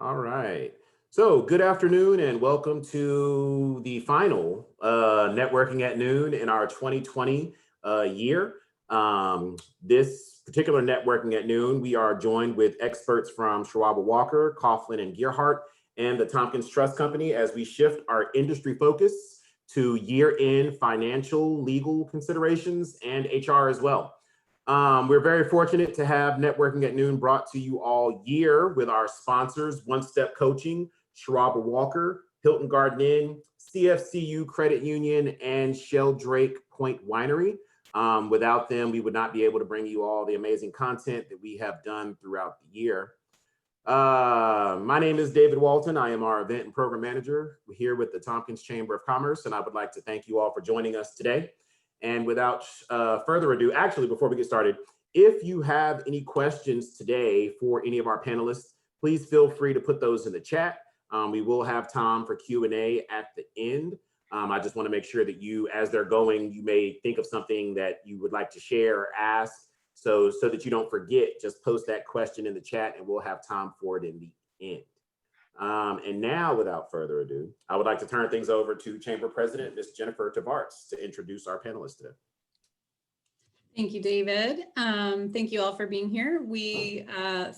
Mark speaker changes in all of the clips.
Speaker 1: All right. So good afternoon and welcome to the final Networking at Noon in our 2020 year. This particular Networking at Noon, we are joined with experts from Sciarabba Walker, Coughlin Gerhart, and the Tompkins Trust Company as we shift our industry focus to year-end financial, legal considerations, and HR as well. We're very fortunate to have Networking at Noon brought to you all year with our sponsors, One Step Coaching, Sciarabba Walker, Hilton Garden Inn, CFCU Credit Union, and Sheldrake Point Winery. Without them, we would not be able to bring you all the amazing content that we have done throughout the year. My name is David Walton. I am our event and program manager. We're here with the Tompkins Chamber of Commerce, and I would like to thank you all for joining us today. And without further ado, actually, before we get started, if you have any questions today for any of our panelists, please feel free to put those in the chat. We will have time for Q&A at the end. I just want to make sure that you, as they're going, you may think of something that you would like to share or ask. So that you don't forget, just post that question in the chat and we'll have time for it in the end. And now, without further ado, I would like to turn things over to Chamber President, Ms. Jennifer Tavarts, to introduce our panelists today.
Speaker 2: Thank you, David. Thank you all for being here. We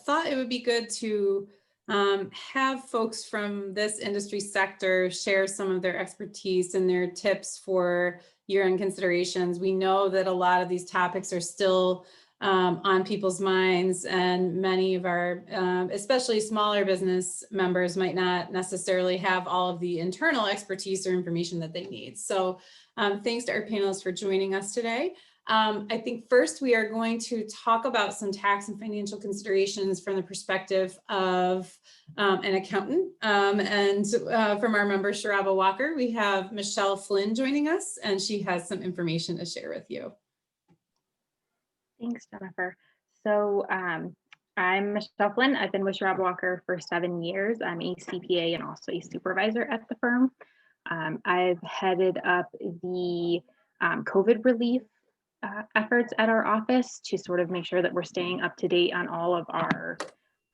Speaker 2: thought it would be good to have folks from this industry sector share some of their expertise and their tips for year-end considerations. We know that a lot of these topics are still on people's minds, and many of our, especially smaller business members, might not necessarily have all of the internal expertise or information that they need. So thanks to our panelists for joining us today. I think first we are going to talk about some tax and financial considerations from the perspective of an accountant. And from our member, Sciarabba Walker, we have Michelle Flinn joining us, and she has some information to share with you.
Speaker 3: Thanks, Jennifer. So I'm Michelle Flinn. I've been with Sciarabba Walker for 7 years. I'm a CPA and also a supervisor at the firm. I've headed up the COVID relief efforts at our office to sort of make sure that we're staying up to date on all of our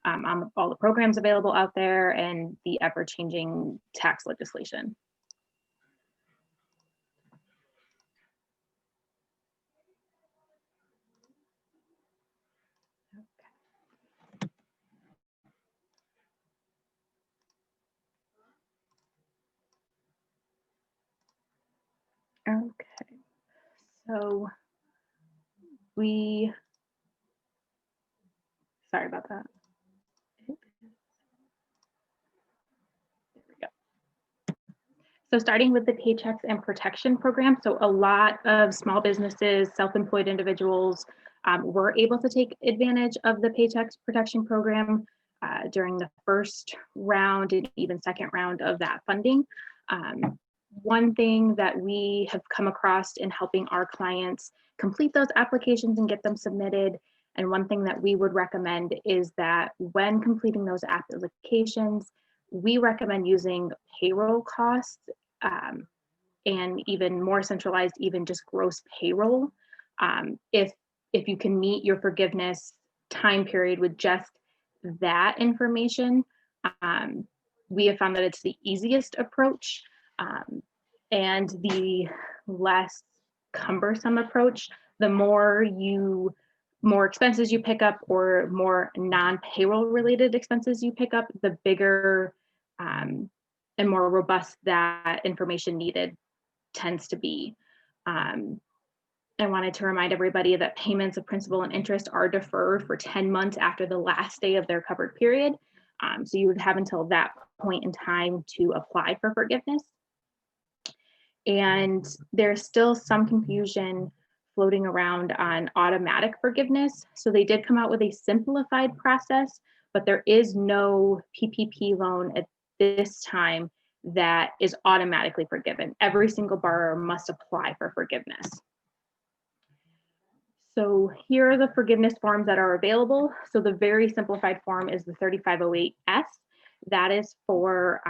Speaker 3: on all the programs available out there and the ever-changing tax legislation. Okay, so sorry about that. There we go. So starting with the Paychecks and Protection Program, so a lot of small businesses, self-employed individuals were able to take advantage of the Paychecks Protection Program during the first round and even second round of that funding. One thing that we have come across in helping our clients complete those applications and get them submitted, and one thing that we would recommend is that when completing those applications, we recommend using payroll costs and even more centralized, even just gross payroll. If you can meet your forgiveness time period with just that information, we have found that it's the easiest approach. And the less cumbersome approach, the more expenses you pick up or more non-payroll related expenses you pick up, the bigger and more robust that information needed tends to be. I wanted to remind everybody that payments of principal and interest are deferred for 10 months after the last day of their covered period. So you would have until that point in time to apply for forgiveness. And there's still some confusion floating around on automatic forgiveness. So they did come out with a simplified process, but there is no PPP loan at this time that is automatically forgiven. Every single borrower must apply for forgiveness. So here are the forgiveness forms that are available. So the very simplified form is the 3508S. That is for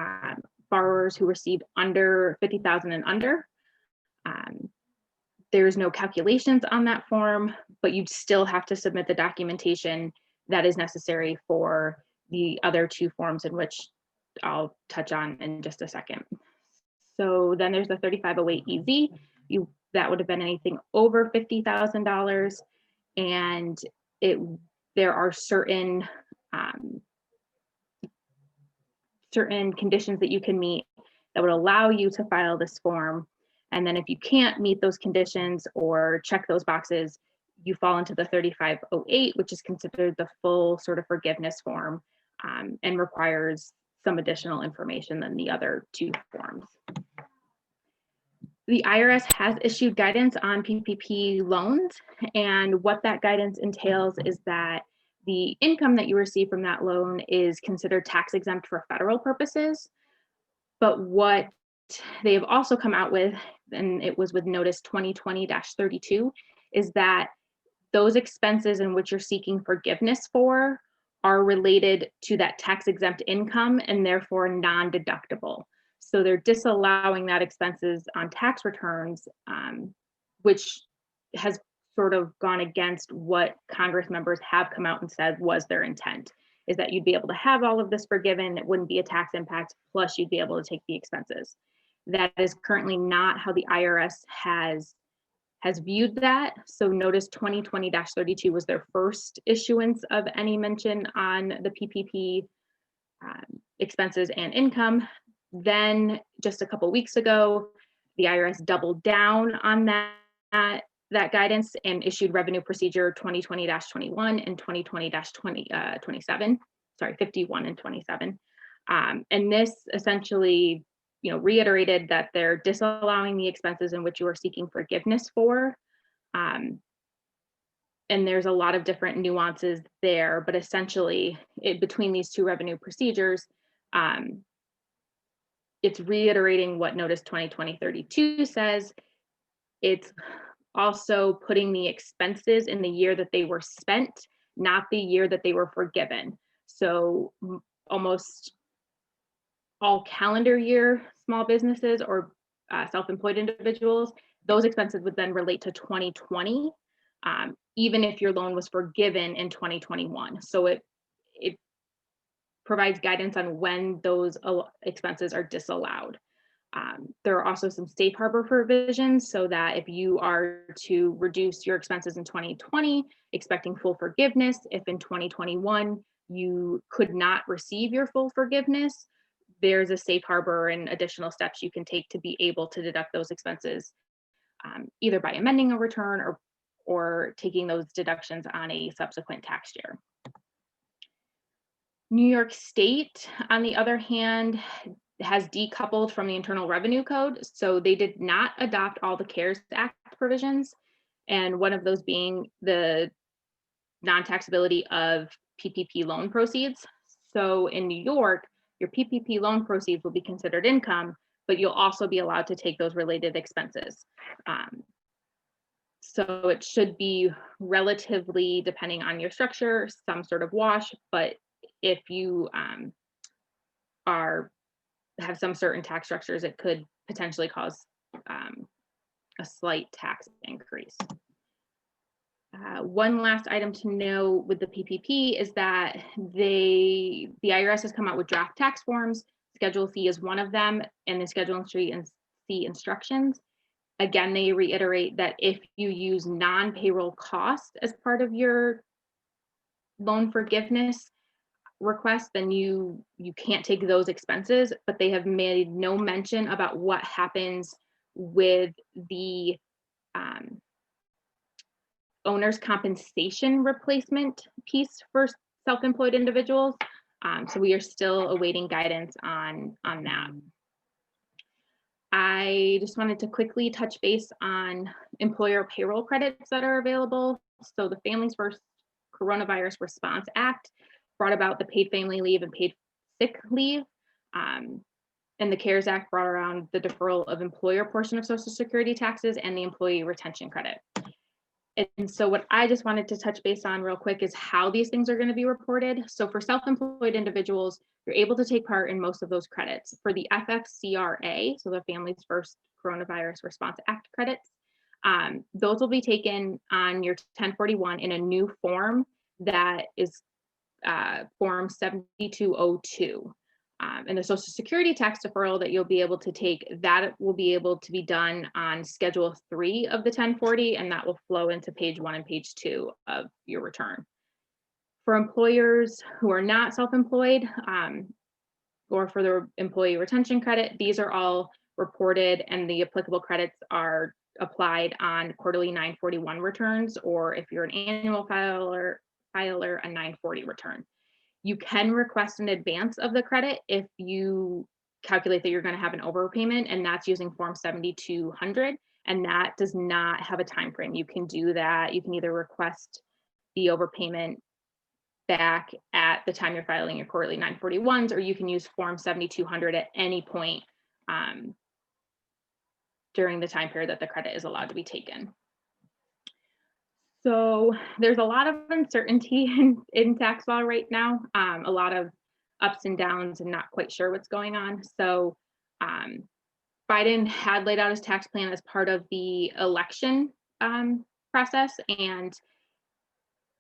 Speaker 3: borrowers who received under $50,000 and under. There's no calculations on that form, but you'd still have to submit the documentation that is necessary for the other two forms, in which I'll touch on in just a second. So then there's the 3508EZ. That would have been anything over $50,000, and there are certain certain conditions that you can meet that would allow you to file this form. And then if you can't meet those conditions or check those boxes, you fall into the 3508, which is considered the full sort of forgiveness form, and requires some additional information than the other two forms. The IRS has issued guidance on PPP loans, and what that guidance entails is that the income that you receive from that loan is considered tax exempt for federal purposes. But what they have also come out with, and it was with notice 2020-32, is that those expenses in which you're seeking forgiveness for are related to that tax exempt income and therefore non-deductible. So they're disallowing that expenses on tax returns, which has sort of gone against what Congress members have come out and said was their intent, is that you'd be able to have all of this forgiven, it wouldn't be a tax impact, plus you'd be able to take the expenses. That is currently not how the IRS has viewed that. So notice 2020-32 was their first issuance of any mention on the PPP expenses and income. Then just a couple weeks ago, the IRS doubled down on that guidance and issued revenue procedure 2020-21 and 2020-27, sorry, 51 and 27. And this essentially, reiterated that they're disallowing the expenses in which you are seeking forgiveness for. And there's a lot of different nuances there, but essentially between these two revenue procedures, it's reiterating what notice 2020-32 says. It's also putting the expenses in the year that they were spent, not the year that they were forgiven. So almost all calendar year small businesses or self-employed individuals, those expenses would then relate to 2020, even if your loan was forgiven in 2021. So it provides guidance on when those expenses are disallowed. There are also some safe harbor provisions so that if you are to reduce your expenses in 2020, expecting full forgiveness, if in 2021 you could not receive your full forgiveness, there's a safe harbor and additional steps you can take to be able to deduct those expenses, either by amending a return or taking those deductions on a subsequent tax year. New York State, on the other hand, has decoupled from the Internal Revenue Code. So they did not adopt all the CARES Act provisions, and one of those being the non-taxability of PPP loan proceeds. So in New York, your PPP loan proceeds will be considered income, but you'll also be allowed to take those related expenses. So it should be relatively, depending on your structure, some sort of wash, but if you have some certain tax structures, it could potentially cause a slight tax increase. One last item to know with the PPP is that the IRS has come out with draft tax forms. Schedule C is one of them, and the Schedule C instructions. Again, they reiterate that if you use non-payroll costs as part of your loan forgiveness request, then you can't take those expenses, but they have made no mention about what happens with the owner's compensation replacement piece for self-employed individuals. So we are still awaiting guidance on that. I just wanted to quickly touch base on employer payroll credits that are available. So the Families First Coronavirus Response Act brought about the paid family leave and paid sick leave. And the CARES Act brought around the deferral of employer portion of Social Security taxes and the employee retention credit. And so what I just wanted to touch base on real quick is how these things are going to be reported. So for self-employed individuals, you're able to take part in most of those credits. For the FFCRA, so the Families First Coronavirus Response Act credits, those will be taken on your 1041 in a new form that is Form 7202. And the Social Security tax deferral that you'll be able to take, that will be able to be done on Schedule 3 of the 1040, and that will flow into page 1 and page 2 of your return. For employers who are not self-employed, or for the employee retention credit, these are all reported, and the applicable credits are applied on quarterly 941 returns, or if you're an annual filer, a 940 return. You can request an advance of the credit if you calculate that you're going to have an overpayment, and that's using Form 7200, and that does not have a time frame. You can do that. You can either request the overpayment back at the time you're filing your quarterly 941s, or you can use Form 7200 at any point during the time period that the credit is allowed to be taken. So there's a lot of uncertainty in tax law right now, a lot of ups and downs and not quite sure what's going on. So Biden had laid out his tax plan as part of the election process, and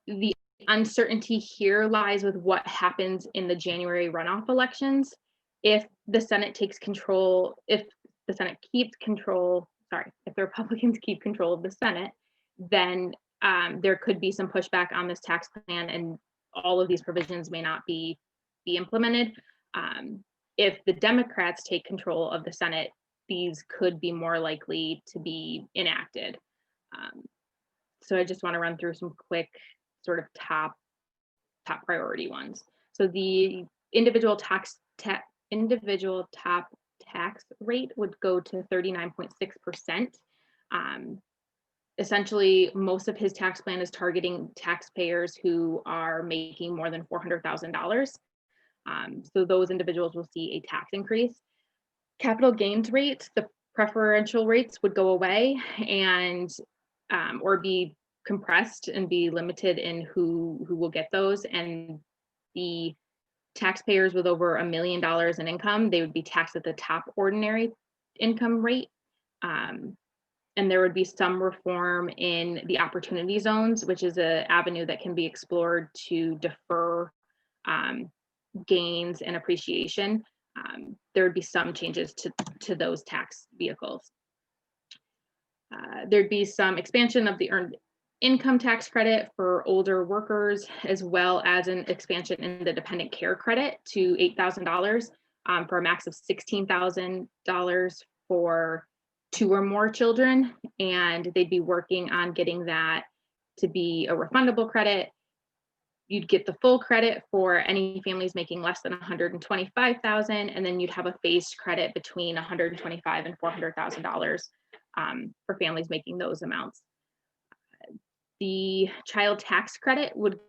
Speaker 3: the uncertainty here lies with what happens in the January runoff elections. If the Senate takes control, if the Senate keeps control, if the Republicans keep control of the Senate, then there could be some pushback on this tax plan, and all of these provisions may not be implemented. If the Democrats take control of the Senate, these could be more likely to be enacted. So I just want to run through some quick sort of top priority ones. So the individual top tax rate would go to 39.6%. Essentially, most of his tax plan is targeting taxpayers who are making more than $400,000. So those individuals will see a tax increase. Capital gains rates, the preferential rates would go away and or be compressed and be limited in who will get those. And the taxpayers with over $1 million in income, they would be taxed at the top ordinary income rate. And there would be some reform in the opportunity zones, which is an avenue that can be explored to defer gains and appreciation. There would be some changes to those tax vehicles. There'd be some expansion of the earned income tax credit for older workers, as well as an expansion in the dependent care credit to $8,000 for a max of $16,000 for 2 or more children, and they'd be working on getting that to be a refundable credit. You'd get the full credit for any families making less than $125,000, and then you'd have a phased credit between $125,000 and $400,000 for families making those amounts. The child tax credit would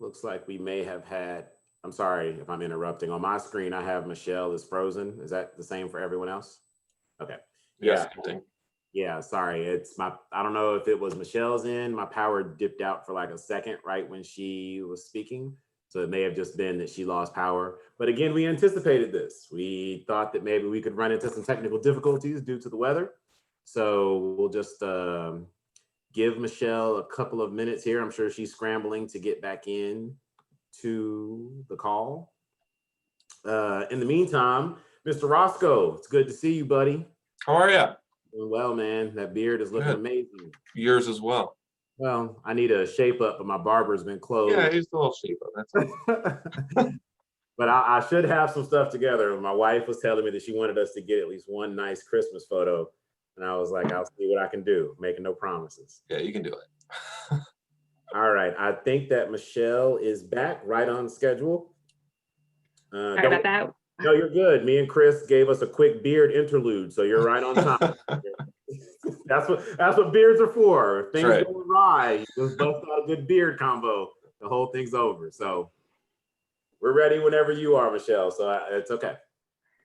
Speaker 1: Looks like we may have had, I'm sorry if I'm interrupting. On my screen, I have Michelle is frozen. Is that the same for everyone else? Okay.
Speaker 4: Yes.
Speaker 1: Yeah, sorry. It's I don't know if it was Michelle's end. My power dipped out for like a second right when she was speaking. So it may have just been that she lost power. But again, we anticipated this. We thought that maybe we could run into some technical difficulties due to the weather. So we'll just give Michelle a couple of minutes here. I'm sure she's scrambling to get back in to the call. In the meantime, Mr. Roscoe, it's good to see you, buddy.
Speaker 4: How are you?
Speaker 1: Doing well, man. That beard is looking amazing.
Speaker 4: Yours as well.
Speaker 1: Well, I need a shape up, but my barber's been closed.
Speaker 4: Yeah, he's a little shape up. That's all.
Speaker 1: But I should have some stuff together. My wife was telling me that she wanted us to get at least one nice Christmas photo. And I was like, I'll see what I can do, making no promises.
Speaker 4: Yeah, you can do it.
Speaker 1: All right. I think that Michelle is back right on schedule.
Speaker 3: Sorry about that.
Speaker 1: No, you're good. Me and Chris gave us a quick beard interlude, so you're right on time. That's what beards are for. If things
Speaker 4: right.
Speaker 1: go awry, you just bust out a good beard combo. The whole thing's over. So we're ready whenever you are, Michelle. So it's okay.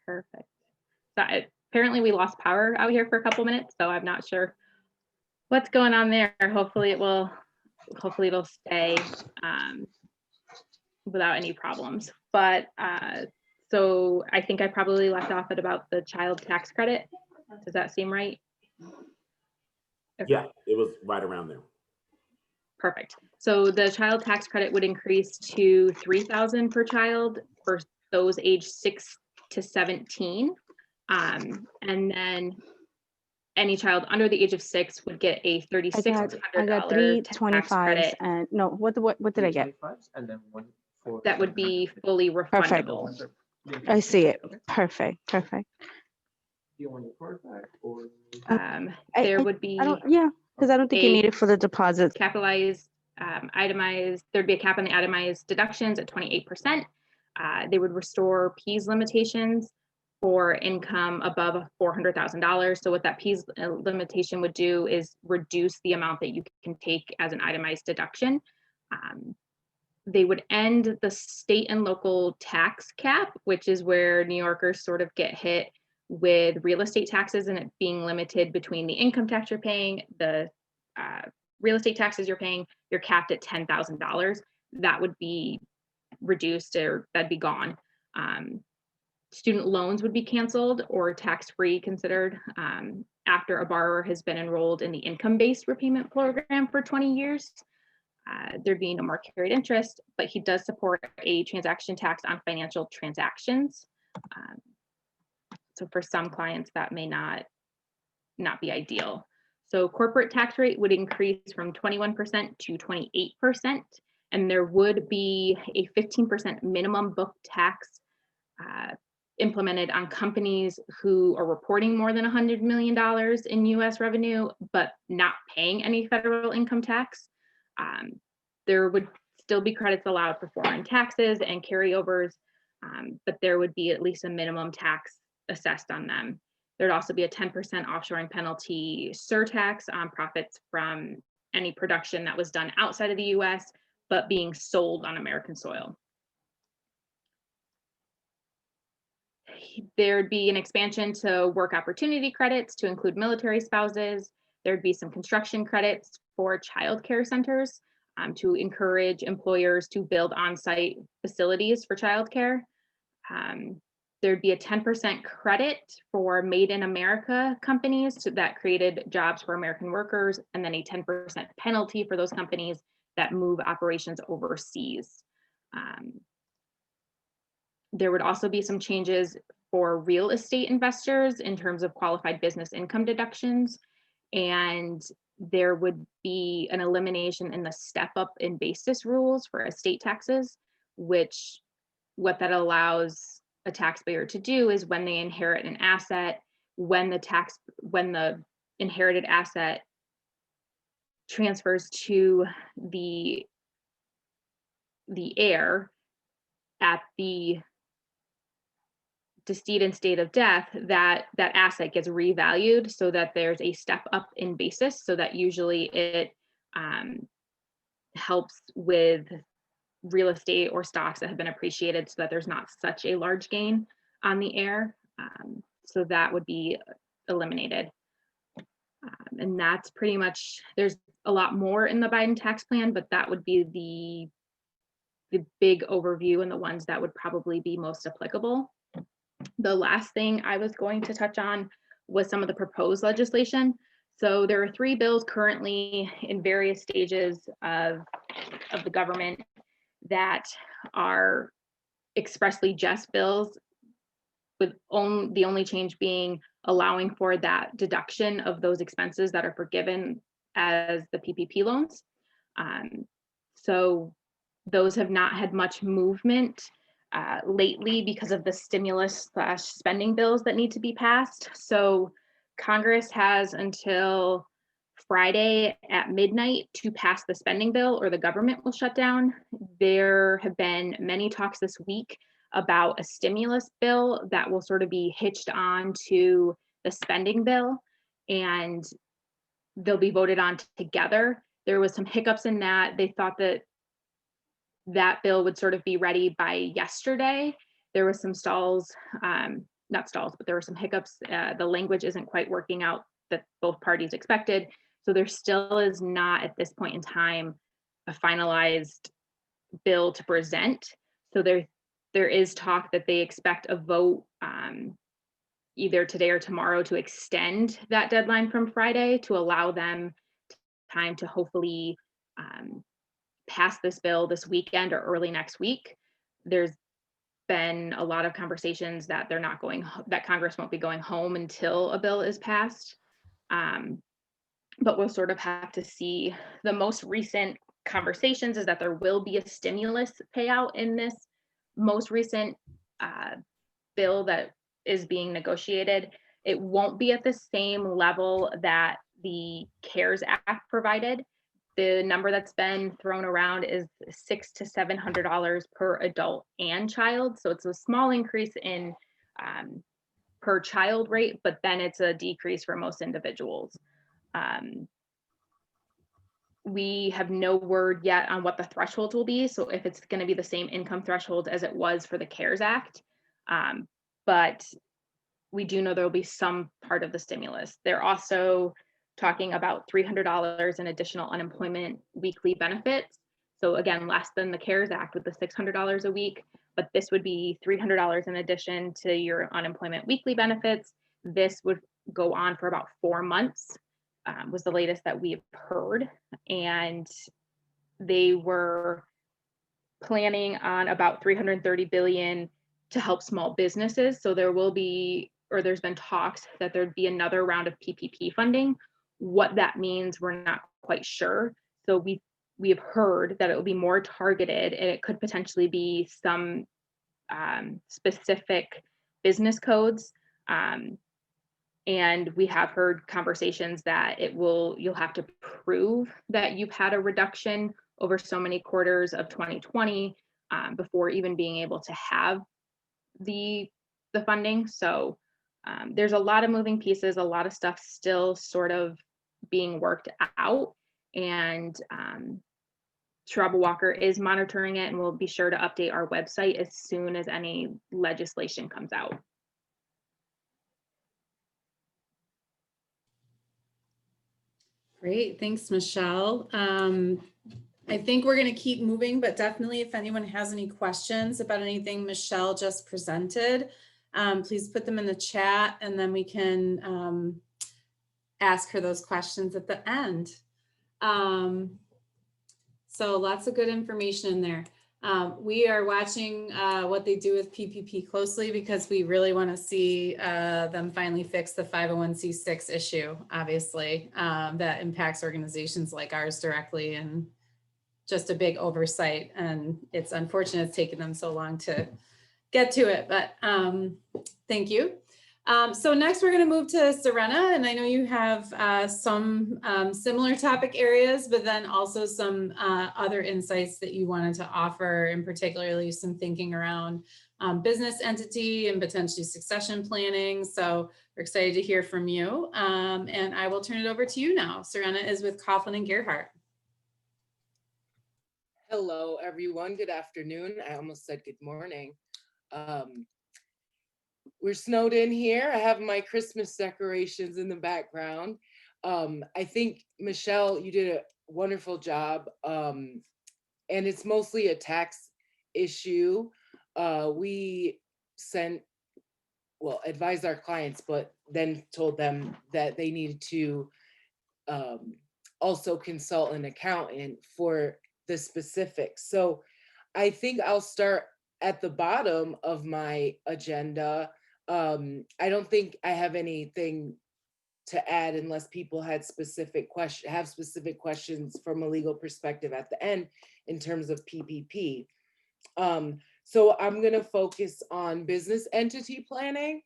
Speaker 3: Perfect. So apparently we lost power out here for a couple minutes, so I'm not sure what's going on there. Hopefully it'll stay without any problems. But so I think I probably left off at about the child tax credit. Does that seem right? Okay.
Speaker 1: Yeah, it was right around there.
Speaker 3: Perfect. So the child tax credit would increase to $3,000 per child for those aged 6 to 17. And then any child under the age of 6 would get a $3,600
Speaker 5: I got
Speaker 3: tax
Speaker 5: 325s
Speaker 3: credit
Speaker 5: and no, what did I get?
Speaker 6: And then one for.
Speaker 3: that would be fully
Speaker 5: Perfect.
Speaker 3: refundable.
Speaker 5: I see it. Perfect. Perfect.
Speaker 6: Do you want your card back or?
Speaker 3: There would be
Speaker 5: Yeah, because I don't think you
Speaker 3: a
Speaker 5: need it for the deposits.
Speaker 3: capitalized, itemized, there'd be a cap on the itemized deductions at 28%. They would restore PEAS limitations for income above $400,000. So what that PEAS limitation would do is reduce the amount that you can take as an itemized deduction. They would end the state and local tax cap, which is where New Yorkers sort of get hit with real estate taxes and it being limited between the income tax you're paying, the real estate taxes you're paying, you're capped at $10,000. That would be reduced or that'd be gone. Student loans would be canceled or tax-free considered after a borrower has been enrolled in the income-based repayment program for 20 years. There'd be no more carried interest, but he does support a transaction tax on financial transactions. So for some clients that may not be ideal. So corporate tax rate would increase from 21% to 28%, and there would be a 15% minimum book tax implemented on companies who are reporting more than $100 million in US revenue, but not paying any federal income tax. There would still be credits allowed for foreign taxes and carryovers, but there would be at least a minimum tax assessed on them. There'd also be a 10% offshoring penalty surtax on profits from any production that was done outside of the US, but being sold on American soil. There'd be an expansion to work opportunity credits to include military spouses. There'd be some construction credits for childcare centers to encourage employers to build on-site facilities for childcare. There'd be a 10% credit for Made in America companies that created jobs for American workers, and then a 10% penalty for those companies that move operations overseas. There would also be some changes for real estate investors in terms of qualified business income deductions. And there would be an elimination in the step up in basis rules for estate taxes, which what that allows a taxpayer to do is when they inherit an asset, when the inherited asset transfers to the heir at the decedent state of death, that asset gets revalued so that there's a step up in basis, so that usually it helps with real estate or stocks that have been appreciated so that there's not such a large gain on the heir. So that would be eliminated. And that's pretty much, there's a lot more in the Biden tax plan, but that would be the big overview and the ones that would probably be most applicable. The last thing I was going to touch on was some of the proposed legislation. So there are 3 bills currently in various stages of the government that are expressly just bills, with the only change being allowing for that deduction of those expenses that are forgiven as the PPP loans. So those have not had much movement lately because of the stimulus/spending bills that need to be passed. So Congress has until Friday at midnight to pass the spending bill or the government will shut down. There have been many talks this week about a stimulus bill that will sort of be hitched on to the spending bill. And they'll be voted on together. There was some hiccups in that. They thought that that bill would sort of be ready by yesterday. There was some stalls, not stalls, but there were some hiccups. The language isn't quite working out that both parties expected. So there still is not at this point in time a finalized bill to present. So there is talk that they expect a vote either today or tomorrow to extend that deadline from Friday to allow them time to hopefully pass this bill this weekend or early next week. There's been a lot of conversations that that Congress won't be going home until a bill is passed. But we'll sort of have to see. The most recent conversations is that there will be a stimulus payout in this most recent bill that is being negotiated. It won't be at the same level that the CARES Act provided. The number that's been thrown around is $600 to $700 per adult and child. So it's a small increase in per child rate, but then it's a decrease for most individuals. We have no word yet on what the thresholds will be. So if it's going to be the same income threshold as it was for the CARES Act, but we do know there will be some part of the stimulus. They're also talking about $300 in additional unemployment weekly benefits. So again, less than the CARES Act with the $600 a week, but this would be $300 in addition to your unemployment weekly benefits. This would go on for about 4 months, was the latest that we've heard. And they were planning on about $330 billion to help small businesses. So there will be, or there's been talks that there'd be another round of PPP funding. What that means, we're not quite sure. So we have heard that it will be more targeted, and it could potentially be some specific business codes. And we have heard conversations that you'll have to prove that you've had a reduction over so many quarters of 2020 before even being able to have the funding. So there's a lot of moving pieces, a lot of stuff still sort of being worked out. And Sciarabba Walker is monitoring it, and we'll be sure to update our website as soon as any legislation comes out.
Speaker 2: Great, thanks, Michelle. I think we're going to keep moving, but definitely if anyone has any questions about anything Michelle just presented, please put them in the chat, and then we can ask her those questions at the end. So lots of good information in there. We are watching what they do with PPP closely, because we really want to see them finally fix the 501c6 issue, obviously, that impacts organizations like ours directly, and just a big oversight. And it's unfortunate it's taken them so long to get to it, but thank you. So next we're going to move to Serenna, and I know you have some similar topic areas, but then also some other insights that you wanted to offer, and particularly some thinking around business entity and potentially succession planning. So we're excited to hear from you, and I will turn it over to you now. Serenna is with Coughlin Gerhart.
Speaker 7: Hello, everyone. Good afternoon. I almost said good morning. We're snowed in here. I have my Christmas decorations in the background. I think, Michelle, you did a wonderful job. And it's mostly a tax issue. We advised our clients, but then told them that they needed to also consult an accountant for the specifics. So I think I'll start at the bottom of my agenda. I don't think I have anything to add unless people had specific questions from a legal perspective at the end in terms of PPP. So I'm going to focus on business entity planning.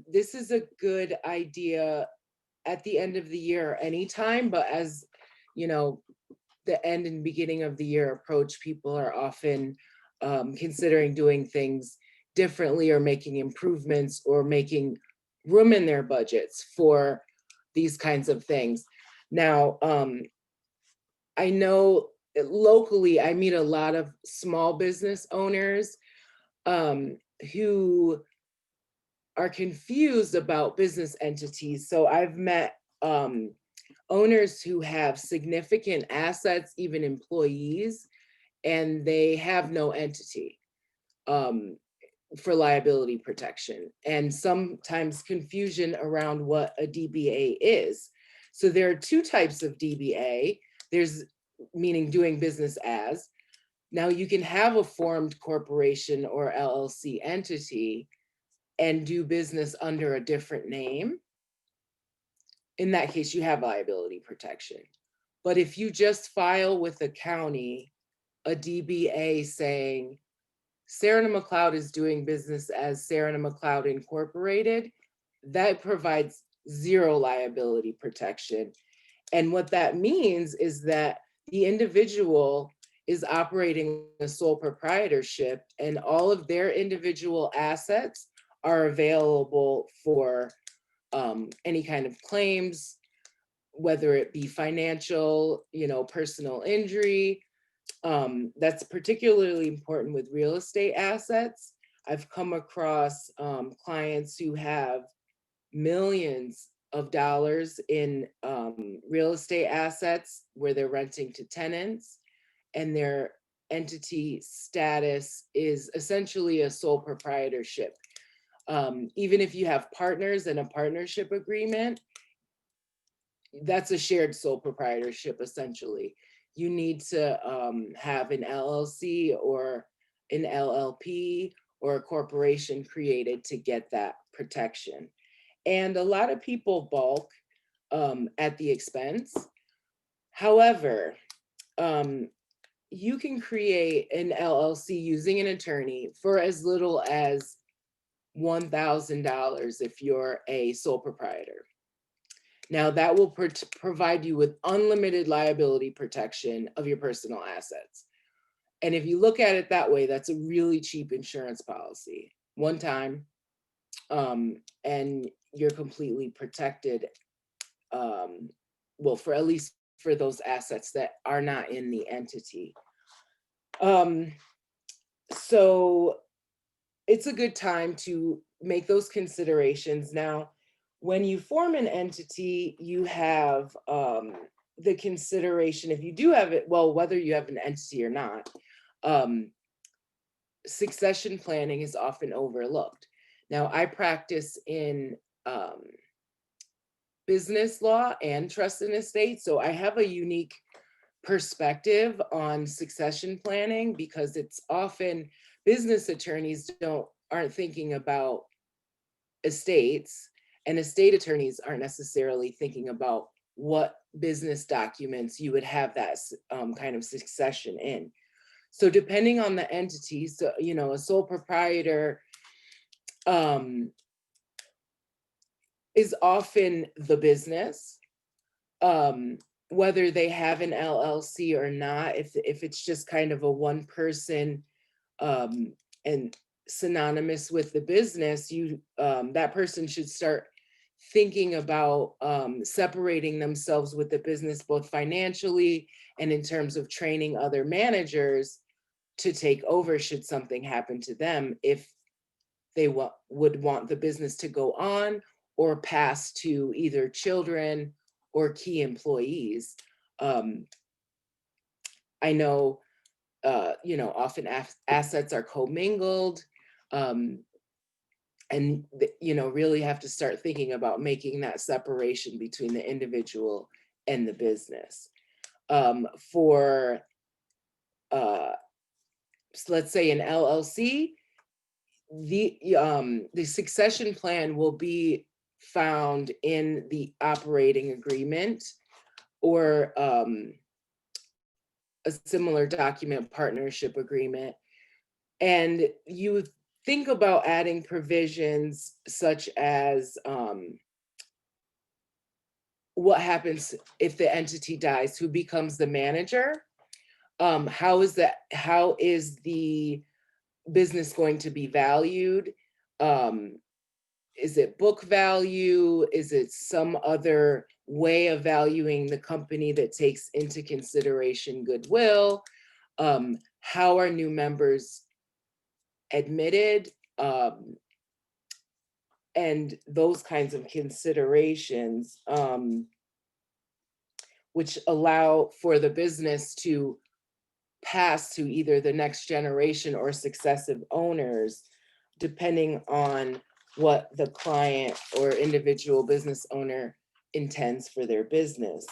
Speaker 7: This is a good idea at the end of the year anytime, but as you know, the end and beginning of the year approach, people are often considering doing things differently, or making improvements, or making room in their budgets for these kinds of things. Now, I know locally, I meet a lot of small business owners who are confused about business entities. So I've met owners who have significant assets, even employees, and they have no entity for liability protection, and sometimes confusion around what a DBA is. So there are two types of DBA. There's meaning doing business as. Now you can have a formed corporation or LLC entity and do business under a different name. In that case, you have liability protection. But if you just file with the county a DBA saying Serenna McCloud is doing business as Serenna McCloud Incorporated, that provides zero liability protection. And what that means is that the individual is operating a sole proprietorship, and all of their individual assets are available for any kind of claims, whether it be financial, personal injury. That's particularly important with real estate assets. I've come across clients who have millions of dollars in real estate assets where they're renting to tenants, and their entity status is essentially a sole proprietorship. Even if you have partners in a partnership agreement, that's a shared sole proprietorship essentially. You need to have an LLC or an LLP or a corporation created to get that protection. And a lot of people balk at the expense. However, you can create an LLC using an attorney for as little as $1,000 if you're a sole proprietor. Now that will provide you with unlimited liability protection of your personal assets. And if you look at it that way, that's a really cheap insurance policy. One time, and you're completely protected, well, for at least for those assets that are not in the entity. So it's a good time to make those considerations. Now, when you form an entity, you have the consideration, if you do have it, well, whether you have an entity or not, succession planning is often overlooked. Now, I practice in business law and trust and estate, so I have a unique perspective on succession planning because it's often business attorneys aren't thinking about estates, and estate attorneys aren't necessarily thinking about what business documents you would have that kind of succession in. So depending on the entity, so a sole proprietor is often the business, whether they have an LLC or not. If it's just kind of a one person and synonymous with the business, that person should start thinking about separating themselves with the business, both financially and in terms of training other managers to take over should something happen to them, if they would want the business to go on or pass to either children or key employees. I know, often assets are commingled, and really have to start thinking about making that separation between the individual and the business. For so let's say an LLC, the succession plan will be found in the operating agreement or a similar document, partnership agreement. And you think about adding provisions such as what happens if the entity dies, who becomes the manager? How is the business going to be valued? is it book value? Is it some other way of valuing the company that takes into consideration goodwill? How are new members admitted? And those kinds of considerations, which allow for the business to pass to either the next generation or successive owners, depending on what the client or individual business owner intends for their business.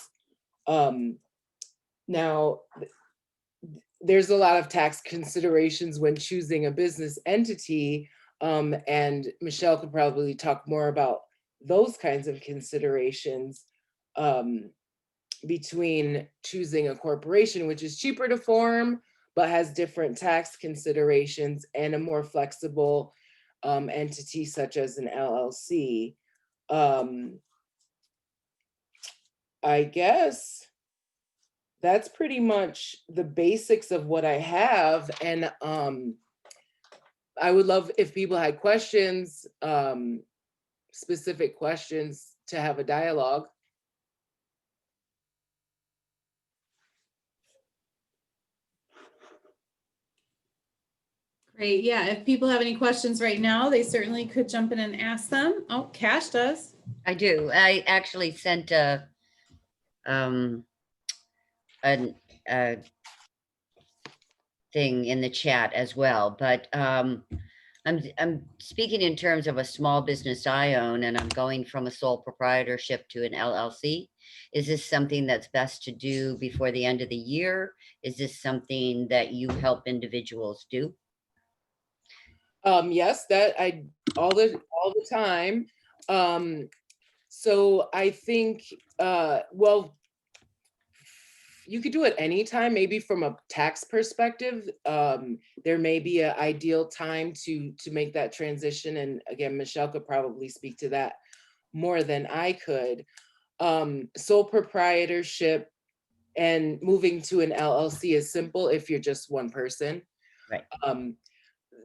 Speaker 7: Now, there's a lot of tax considerations when choosing a business entity, and Michelle could probably talk more about those kinds of considerations between choosing a corporation, which is cheaper to form, but has different tax considerations, and a more flexible entity such as an LLC. I guess that's pretty much the basics of what I have. And I would love if people had questions, specific questions, to have a dialogue.
Speaker 2: Great. Yeah, if people have any questions right now, they certainly could jump in and ask them. Oh, Cash does.
Speaker 8: I do. I actually sent a thing in the chat as well, but I'm speaking in terms of a small business I own, and I'm going from a sole proprietorship to an LLC. Is this something that's best to do before the end of the year? Is this something that you help individuals do?
Speaker 7: Yes, that I all the time. So I think, well, you could do it anytime. Maybe from a tax perspective, there may be an ideal time to make that transition. And again, Michelle could probably speak to that more than I could. Sole proprietorship and moving to an LLC is simple if you're just one person.
Speaker 8: Right.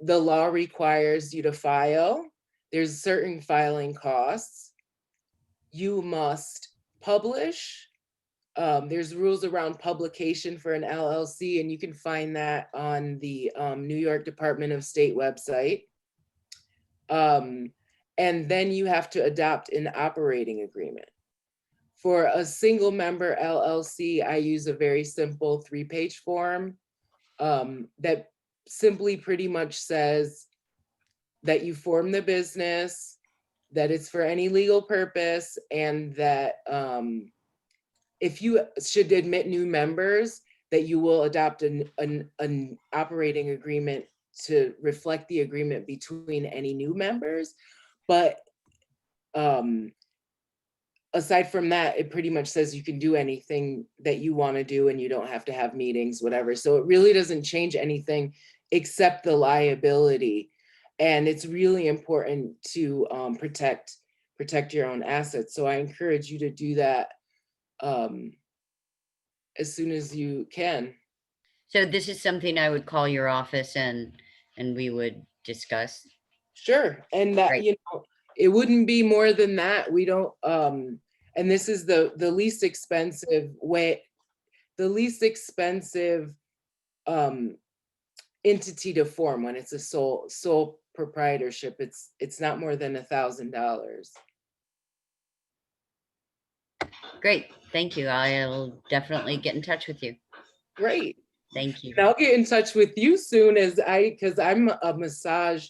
Speaker 7: The law requires you to file. There's certain filing costs. You must publish. There's rules around publication for an LLC, and you can find that on the New York Department of State website. And then you have to adopt an operating agreement. For a single member LLC, I use a very simple 3-page form that simply pretty much says that you form the business, that it's for any legal purpose, and that if you should admit new members, that you will adopt an operating agreement to reflect the agreement between any new members. But aside from that, it pretty much says you can do anything that you want to do and you don't have to have meetings, whatever. So it really doesn't change anything except the liability. And it's really important to protect your own assets. So I encourage you to do that as soon as you can.
Speaker 8: So this is something I would call your office and we would discuss.
Speaker 7: Sure. And that,
Speaker 8: Right.
Speaker 7: you know, it wouldn't be more than that. We don't, and this is the least expensive way, the least expensive entity to form when it's a sole proprietorship. It's not more than $1,000.
Speaker 8: Great. Thank you. I'll definitely get in touch with you.
Speaker 7: Great.
Speaker 8: Thank you.
Speaker 7: And I'll get in touch with you soon because I'm a massage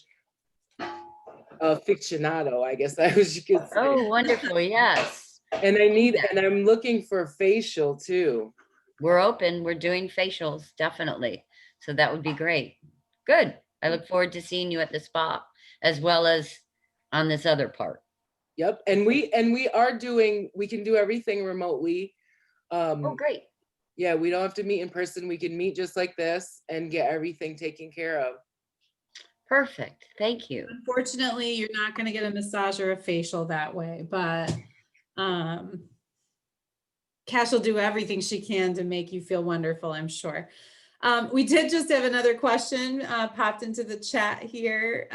Speaker 7: aficionado, I guess that was you could say.
Speaker 8: Oh, wonderful. Yes.
Speaker 7: And I'm looking for facial too.
Speaker 8: We're open. We're doing facials, definitely. So that would be great. Good. I look forward to seeing you at the spa as well as on this other part.
Speaker 7: Yep. And we can do everything remotely.
Speaker 8: Oh, great.
Speaker 7: Yeah, we don't have to meet in person. We can meet just like this and get everything taken care of.
Speaker 8: Perfect. Thank you.
Speaker 2: Unfortunately, you're not going to get a massage or a facial that way, but Cash will do everything she can to make you feel wonderful, I'm sure. We did just have another question popped into the chat here.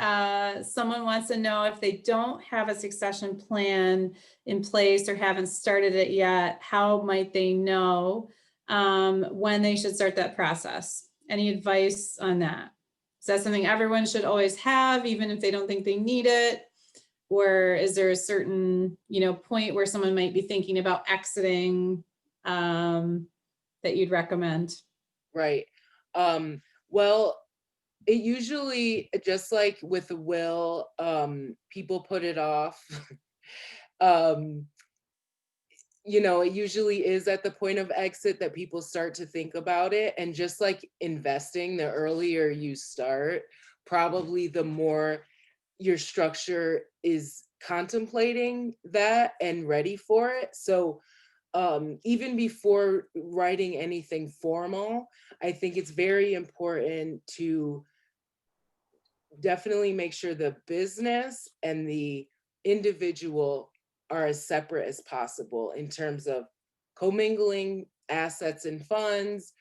Speaker 2: Someone wants to know if they don't have a succession plan in place or haven't started it yet, how might they know when they should start that process? Any advice on that? Is that something everyone should always have, even if they don't think they need it? Or is there a certain, point where someone might be thinking about exiting that you'd recommend?
Speaker 7: Right. Well, it usually, just like with a will, people put it off. It usually is at the point of exit that people start to think about it. And just like investing, the earlier you start, probably the more your structure is contemplating that and ready for it. So even before writing anything formal, I think it's very important to definitely make sure the business and the individual are as separate as possible in terms of commingling assets and funds,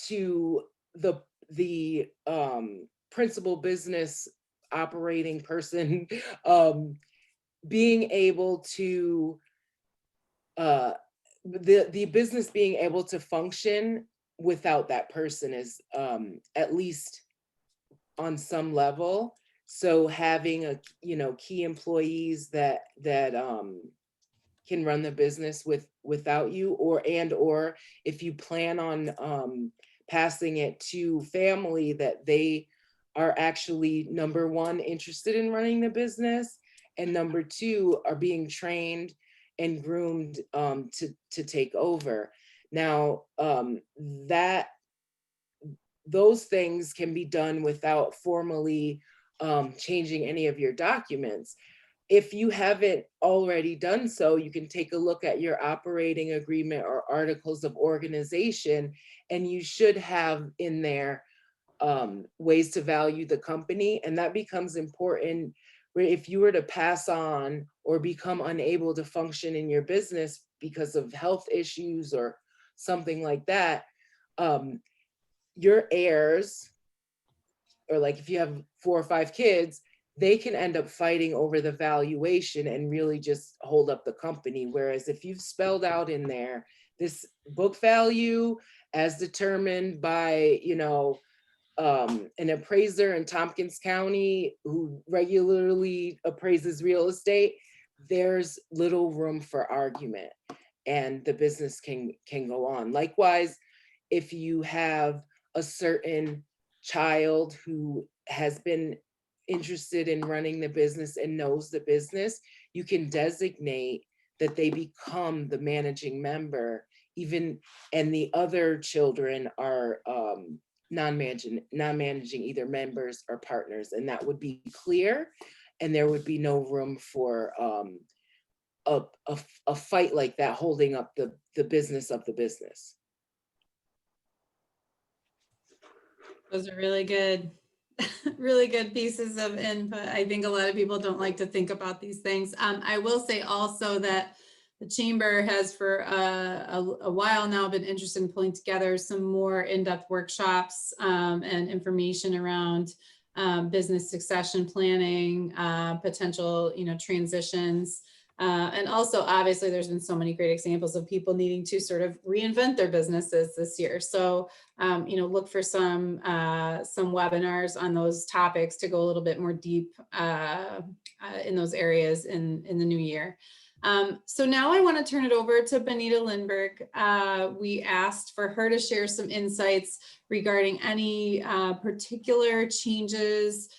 Speaker 7: to the principal business operating person being able to the business being able to function without that person is at least on some level. So having key employees that can run the business without you, or if you plan on passing it to family, that they are actually, number one, interested in running the business, and number two, are being trained and groomed to take over. Now, those things can be done without formally changing any of your documents. If you haven't already done so, you can take a look at your operating agreement or articles of organization, and you should have in there ways to value the company. And that becomes important if you were to pass on or become unable to function in your business because of health issues or something like that. Your heirs, or like if you have 4 or 5 kids, they can end up fighting over the valuation and really just hold up the company. Whereas if you've spelled out in there this book value as determined by, an appraiser in Tompkins County who regularly appraises real estate, there's little room for argument and the business can go on. Likewise, if you have a certain child who has been interested in running the business and knows the business, you can designate that they become the managing member, and the other children are non-managing either members or partners, and that would be clear, and there would be no room for a fight like that holding up the business of the business.
Speaker 2: Those are really good, really good pieces of input. I think a lot of people don't like to think about these things. I will say also that the Chamber has for a while now been interested in pulling together some more in-depth workshops and information around business succession planning, potential, transitions. And also, obviously, there's been so many great examples of people needing to sort of reinvent their businesses this year. So, look for some webinars on those topics to go a little bit more deep in those areas in the new year. So now I want to turn it over to Benita Lindberg. We asked for her to share some insights regarding any particular changes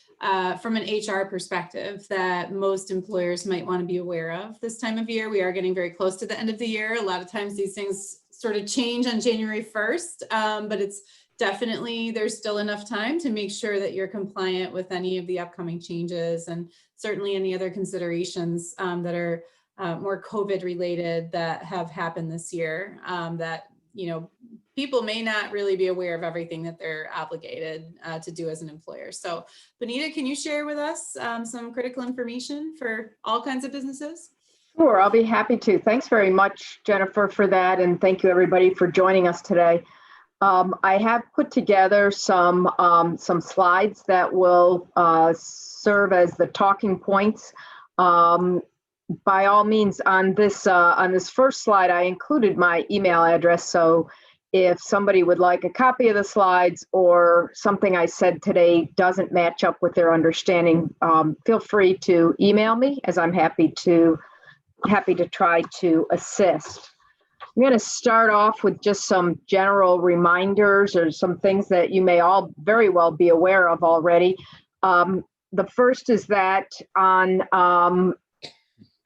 Speaker 2: from an HR perspective that most employers might want to be aware of this time of year. We are getting very close to the end of the year. A lot of times these things sort of change on January 1st, but it's definitely, there's still enough time to make sure that you're compliant with any of the upcoming changes, and certainly any other considerations that are more COVID related that have happened this year, that, people may not really be aware of everything that they're obligated to do as an employer. So Benita, can you share with us some critical information for all kinds of businesses?
Speaker 9: Sure, I'll be happy to. Thanks very much, Jennifer, for that. And thank you everybody for joining us today. I have put together some slides that will serve as the talking points. By all means, on this first slide, I included my email address. So if somebody would like a copy of the slides or something I said today doesn't match up with their understanding, feel free to email me, as I'm happy to try to assist. I'm going to start off with just some general reminders or some things that you may all very well be aware of already. The first is that on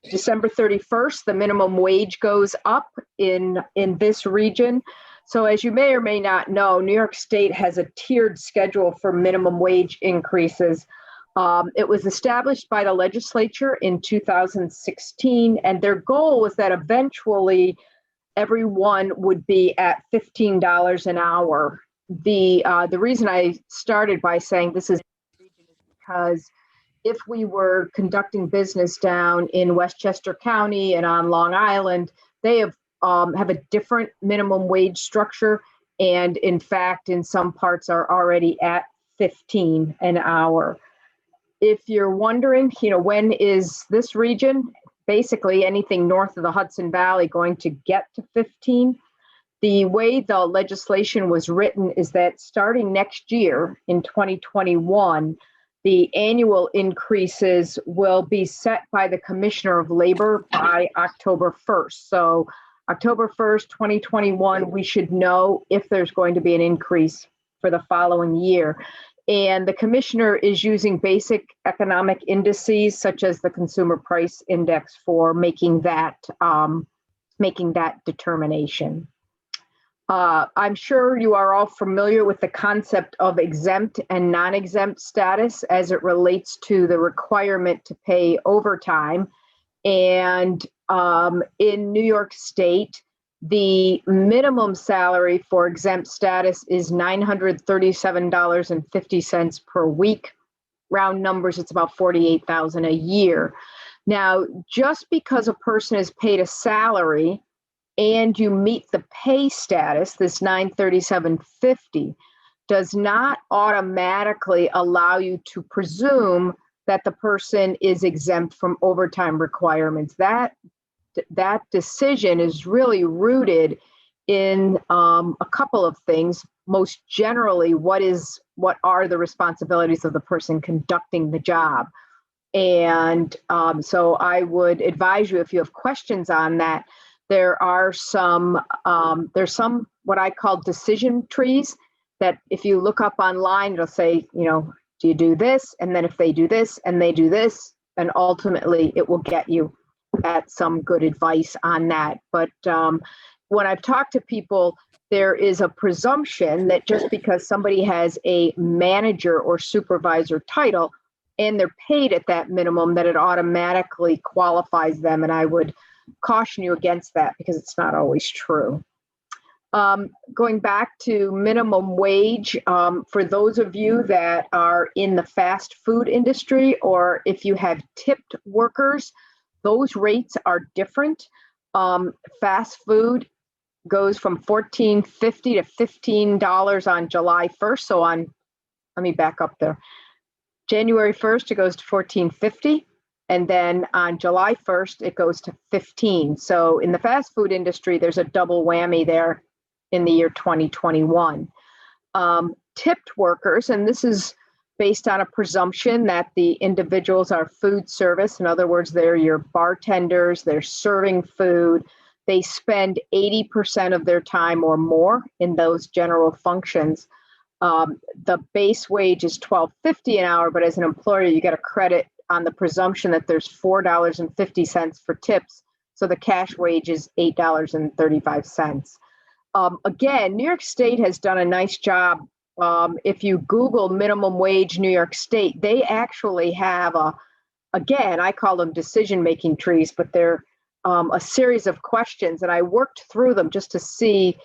Speaker 9: December 31st, the minimum wage goes up in this region. So as you may or may not know, New York State has a tiered schedule for minimum wage increases. It was established by the legislature in 2016, and their goal was that eventually everyone would be at $15 an hour. The reason I started by saying this is because if we were conducting business down in Westchester County and on Long Island, they have a different minimum wage structure, and in fact, in some parts are already at 15 an hour. If you're wondering, when is this region, basically anything north of the Hudson Valley, going to get to 15? The way the legislation was written is that starting next year in 2021, the annual increases will be set by the Commissioner of Labor by October 1st. So October 1st, 2021, we should know if there's going to be an increase for the following year. And the commissioner is using basic economic indices such as the Consumer Price Index for making that determination. I'm sure you are all familiar with the concept of exempt and non-exempt status as it relates to the requirement to pay overtime. And in New York State, the minimum salary for exempt status is $937.50 per week. Round numbers, it's about $48,000 a year. Now, just because a person is paid a salary and you meet the pay status, this $937.50, does not automatically allow you to presume that the person is exempt from overtime requirements. That decision is really rooted in a couple of things. Most generally, what are the responsibilities of the person conducting the job? And so I would advise you, if you have questions on that, there's some what I call decision trees that if you look up online, it'll say, do you do this? And then if they do this and they do this, and ultimately it will get you at some good advice on that. But when I've talked to people, there is a presumption that just because somebody has a manager or supervisor title and they're paid at that minimum, that it automatically qualifies them. And I would caution you against that because it's not always true. Going back to minimum wage, for those of you that are in the fast food industry, or if you have tipped workers, those rates are different. Fast food goes from $14.50 to $15 on July 1st. So let me back up there. January 1st, it goes to $14.50. And then on July 1st, it goes to $15. So in the fast food industry, there's a double whammy there in the year 2021. Tipped workers, and this is based on a presumption that the individuals are food service. In other words, they're your bartenders, they're serving food. They spend 80% of their time or more in those general functions. The base wage is $12.50 an hour, but as an employer, you get a credit on the presumption that there's $4.50 for tips. So the cash wage is $8.35. Again, New York State has done a nice job. If you Google minimum wage New York State, they actually have again, I call them decision-making trees, but they're a series of questions. And I worked through them just to see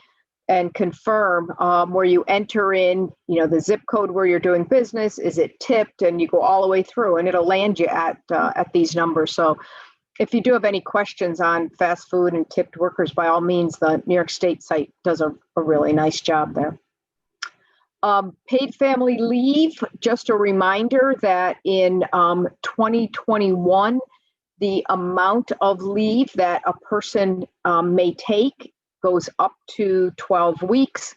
Speaker 9: and confirm where you enter in, the zip code where you're doing business, is it tipped, and you go all the way through and it'll land you at these numbers. So if you do have any questions on fast food and tipped workers, by all means, the New York State site does a really nice job there. Paid family leave, just a reminder that in 2021, the amount of leave that a person may take goes up to 12 weeks,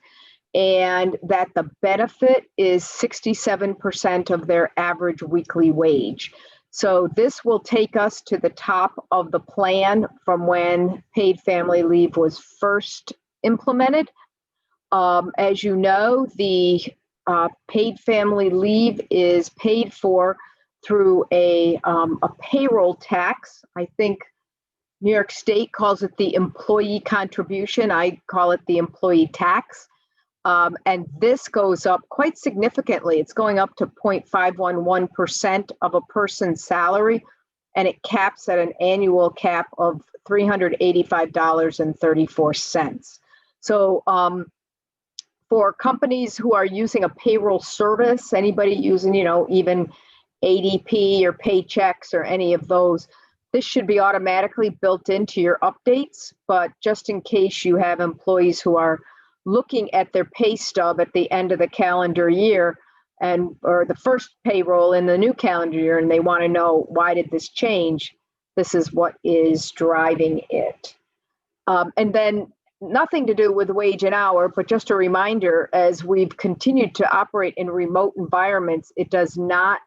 Speaker 9: and that the benefit is 67% of their average weekly wage. So this will take us to the top of the plan from when paid family leave was first implemented. As you know, the paid family leave is paid for through a payroll tax. I think New York State calls it the employee contribution. I call it the employee tax. And this goes up quite significantly. It's going up to 0.511% of a person's salary, and it caps at an annual cap of $385.34. So for companies who are using a payroll service, anybody using, even ADP or Paychecks or any of those, this should be automatically built into your updates. But just in case you have employees who are looking at their pay stub at the end of the calendar year or the first payroll in the new calendar year, and they want to know, why did this change? This is what is driving it. And then nothing to do with wage and hour, but just a reminder, as we've continued to operate in remote environments, it does not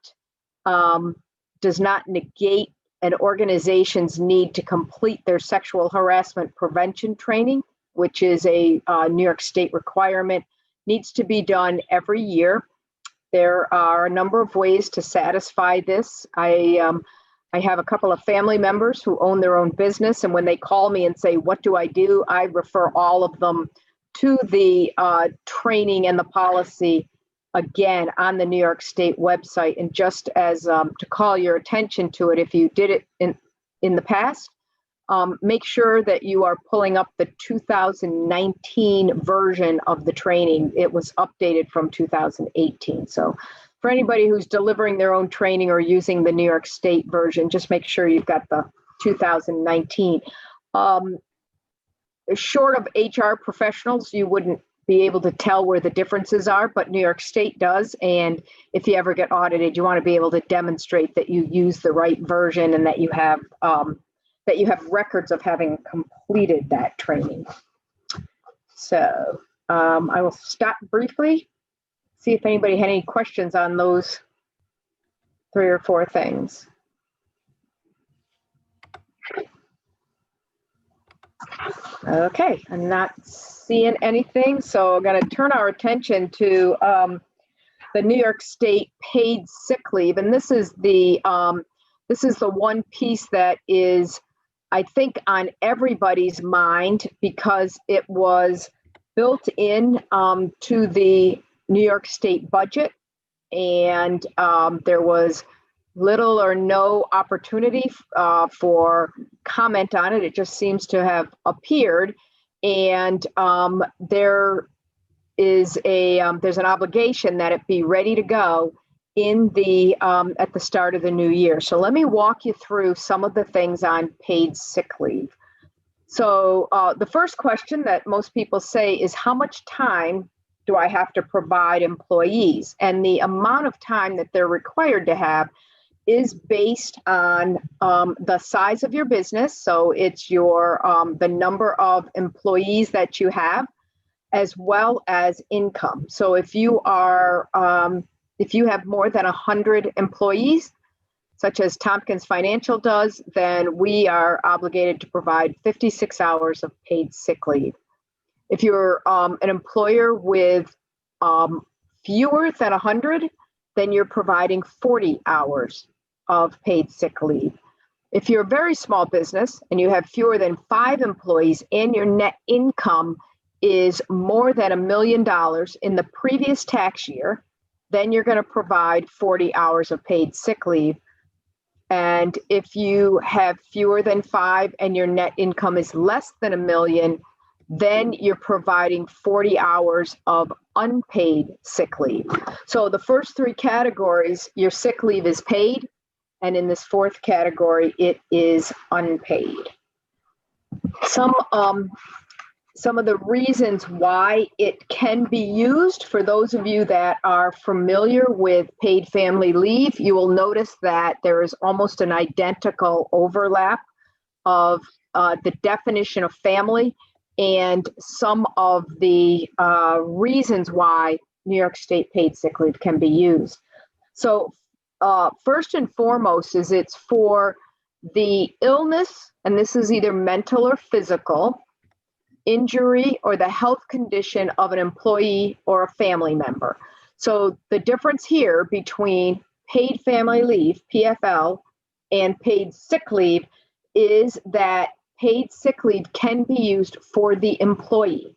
Speaker 9: negate an organization's need to complete their sexual harassment prevention training, which is a New York State requirement, needs to be done every year. There are a number of ways to satisfy this. I have a couple of family members who own their own business, and when they call me and say, what do? I refer all of them to the training and the policy, again, on the New York State website. And just as to call your attention to it, if you did it in the past, make sure that you are pulling up the 2019 version of the training. It was updated from 2018. So for anybody who's delivering their own training or using the New York State version, just make sure you've got the 2019. Short of HR professionals, you wouldn't be able to tell where the differences are, but New York State does. And if you ever get audited, you want to be able to demonstrate that you use the right version and that you have records of having completed that training. So I will stop briefly, see if anybody had any questions on those 3 or 4 things. Okay, I'm not seeing anything, so I'm going to turn our attention to the New York State paid sick leave, and this is the one piece that is, I think, on everybody's mind because it was built in to the New York State budget, and there was little or no opportunity for comment on it. It just seems to have appeared, and there's an obligation that it be ready to go in the at the start of the new year. So let me walk you through some of the things on paid sick leave. So the first question that most people say is, how much time do I have to provide employees? And the amount of time that they're required to have is based on the size of your business. So it's your the number of employees that you have, as well as income. So if you are if you have more than 100 employees, such as Tompkins Financial does, then we are obligated to provide 56 hours of paid sick leave. If you're an employer with fewer than 100, then you're providing 40 hours of paid sick leave. If you're a very small business and you have fewer than 5 employees and your net income is more than $1 million in the previous tax year, then you're going to provide 40 hours of paid sick leave. And if you have fewer than 5 and your net income is less than $1 million, then you're providing 40 hours of unpaid sick leave. So the first 3 categories, your sick leave is paid, And in this fourth category, it is unpaid. Some of the reasons why it can be used, for those of you that are familiar with paid family leave, you will notice that there is almost an identical overlap of the definition of family and some of the reasons why New York State paid sick leave can be used. So first and foremost is it's for the illness, and this is either mental or physical, injury, or the health condition of an employee or a family member. So the difference here between paid family leave, PFL, and paid sick leave is that paid sick leave can be used for the employee.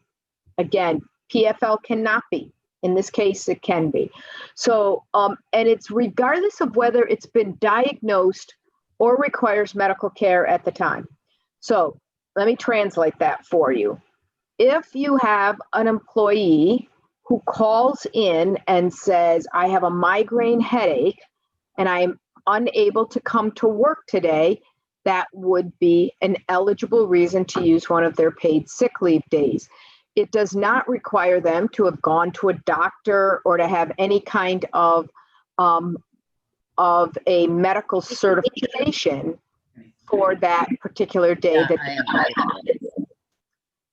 Speaker 9: Again, PFL cannot be. In this case, it can be. So, and it's regardless of whether it's been diagnosed or requires medical care at the time. So let me translate that for you. If you have an employee who calls in and says, I have a migraine headache and I'm unable to come to work today, that would be an eligible reason to use one of their paid sick leave days. It does not require them to have gone to a doctor or to have any kind of a medical certification for that particular day.
Speaker 8: Yeah,
Speaker 9: That
Speaker 8: I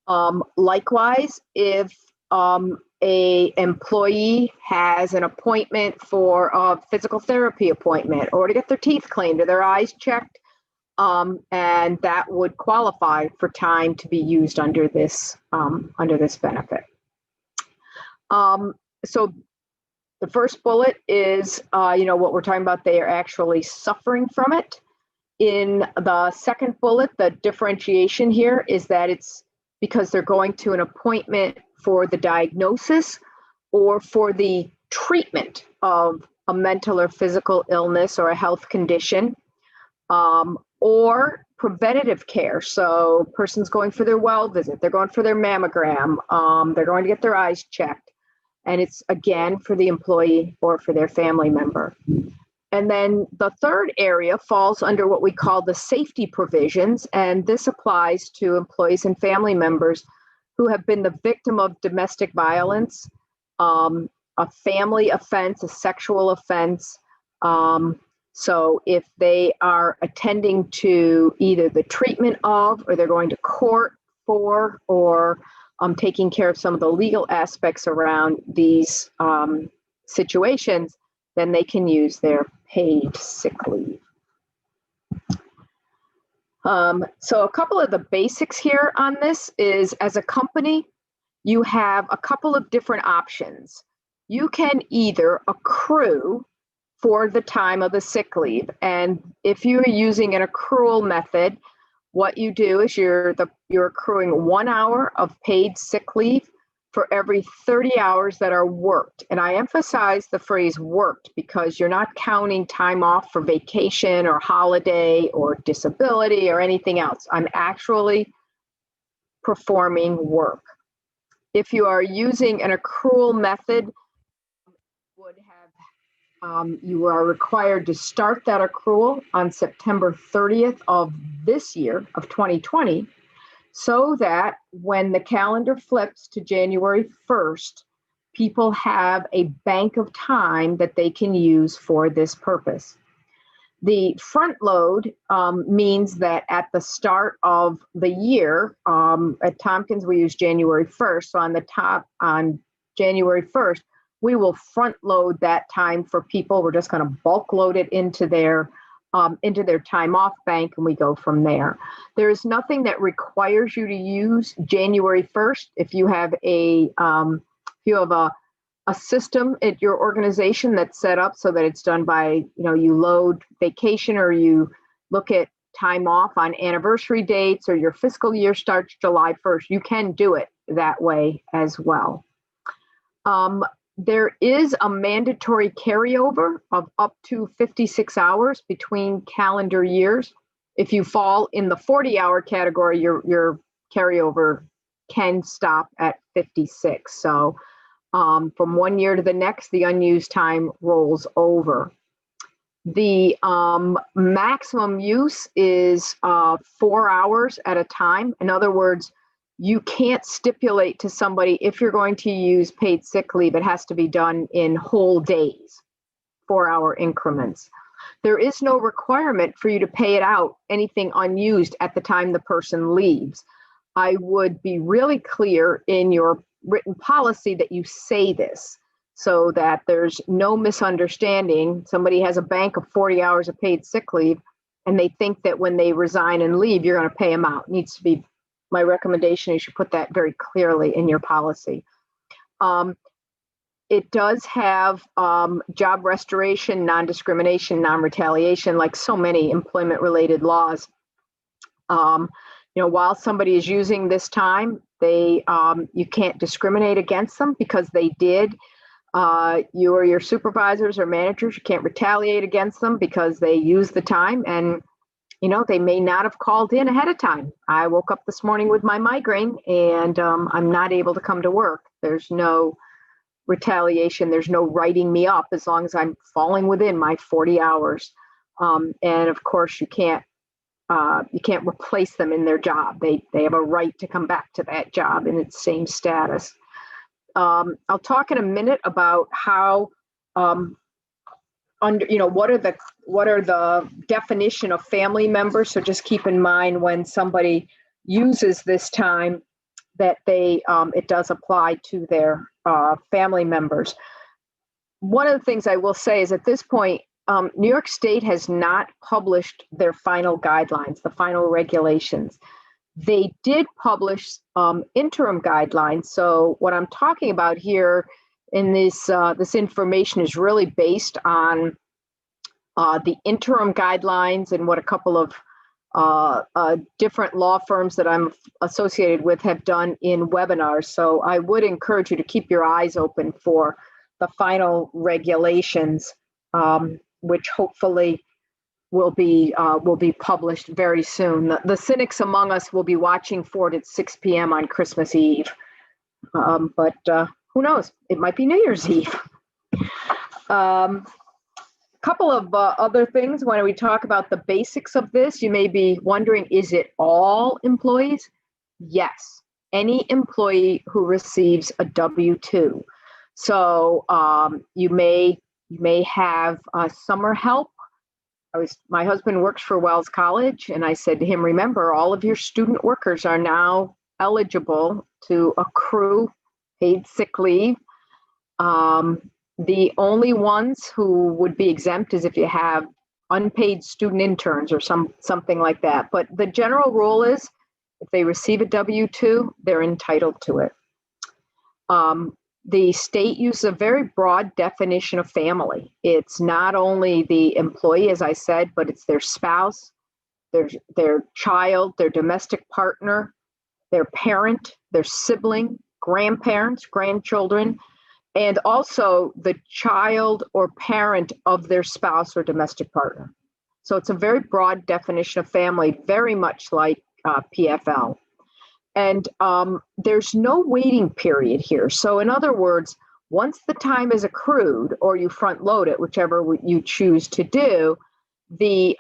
Speaker 8: am.
Speaker 9: likewise, if a employee has an appointment for a physical therapy appointment or to get their teeth cleaned or their eyes checked, and that would qualify for time to be used under this benefit. So the first bullet is, what we're talking about, they are actually suffering from it. In the second bullet, the differentiation here is that it's because they're going to an appointment for the diagnosis or for the treatment of a mental or physical illness or a health condition, or preventative care. So person's going for their well visit, they're going for their mammogram, they're going to get their eyes checked. And it's again for the employee or for their family member. And then the third area falls under what we call the safety provisions. And this applies to employees and family members who have been the victim of domestic violence, a family offense, a sexual offense. So if they are attending to either the treatment of, or they're going to court for, or taking care of some of the legal aspects around these situations, then they can use their paid sick leave. So a couple of the basics here on this is, as a company, you have a couple of different options. You can either accrue for the time of the sick leave. And if you're using an accrual method, what you do is you're accruing 1 hour of paid sick leave for every 30 hours that are worked. And I emphasize the phrase worked because you're not counting time off for vacation or holiday or disability or anything else. I'm actually performing work. If you are using an accrual method, you are required to start that accrual on September 30th of this year, of 2020, so that when the calendar flips to January 1st, people have a bank of time that they can use for this purpose. The front load means that at the start of the year, at Tompkins, we use January 1st. So on January 1st, we will front load that time for people. We're just going to bulk load it into their time off bank, and we go from there. There is nothing that requires you to use January 1st. If you have a system at your organization that's set up so that it's done by, you load vacation or you look at time off on anniversary dates, or your fiscal year starts July 1st, you can do it that way as well. There is a mandatory carryover of up to 56 hours between calendar years. If you fall in the 40-hour category, your carryover can stop at 56. So from 1 year to the next, the unused time rolls over. The maximum use is 4 hours at a time. In other words, you can't stipulate to somebody if you're going to use paid sick leave, it has to be done in whole days, 4-hour increments. There is no requirement for you to pay it out anything unused at the time the person leaves. I would be really clear in your written policy that you say this so that there's no misunderstanding. Somebody has a bank of 40 hours of paid sick leave and they think that when they resign and leave, you're going to pay them out. It needs to be, my recommendation is you put that very clearly in your policy. It does have job restoration, non-discrimination, non-retaliation, like so many employment-related laws. While somebody is using this time, you can't discriminate against them because they did. You or your supervisors or managers, you can't retaliate against them because they used the time, and they may not have called in ahead of time. I woke up this morning with my migraine and I'm not able to come to work. There's no retaliation. There's no writing me up as long as I'm falling within my 40 hours. And of course you can't replace them in their job. They have a right to come back to that job in its same status. I'll talk in a minute about how what are the definition of family members. So just keep in mind when somebody uses this time that it does apply to their family members. One of the things I will say is at this point, New York State has not published their final guidelines, the final regulations. They did publish interim guidelines. So what I'm talking about here in this information is really based on the interim guidelines and what a couple of different law firms that I'm associated with have done in webinars. So I would encourage you to keep your eyes open for the final regulations, which hopefully will be published very soon. The cynics among us will be watching for it at 6 p.m. on Christmas Eve. But who knows? It might be New Year's Eve. Couple of other things when we talk about the basics of this. You may be wondering, is it all employees? Yes, any employee who receives a W-2. So you may have summer help. My husband works for Wells College, and I said to him, remember, all of your student workers are now eligible to accrue paid sick leave. The only ones who would be exempt is if you have unpaid student interns or something like that. But the general rule is if they receive a W-2, they're entitled to it. The state uses a very broad definition of family. It's not only the employee, as I said, but it's their spouse, their child, their domestic partner, their parent, their sibling, grandparents, grandchildren, and also the child or parent of their spouse or domestic partner. So it's a very broad definition of family, very much like PFL. And there's no waiting period here. So in other words, once the time is accrued or you front load it, whichever you choose to do, the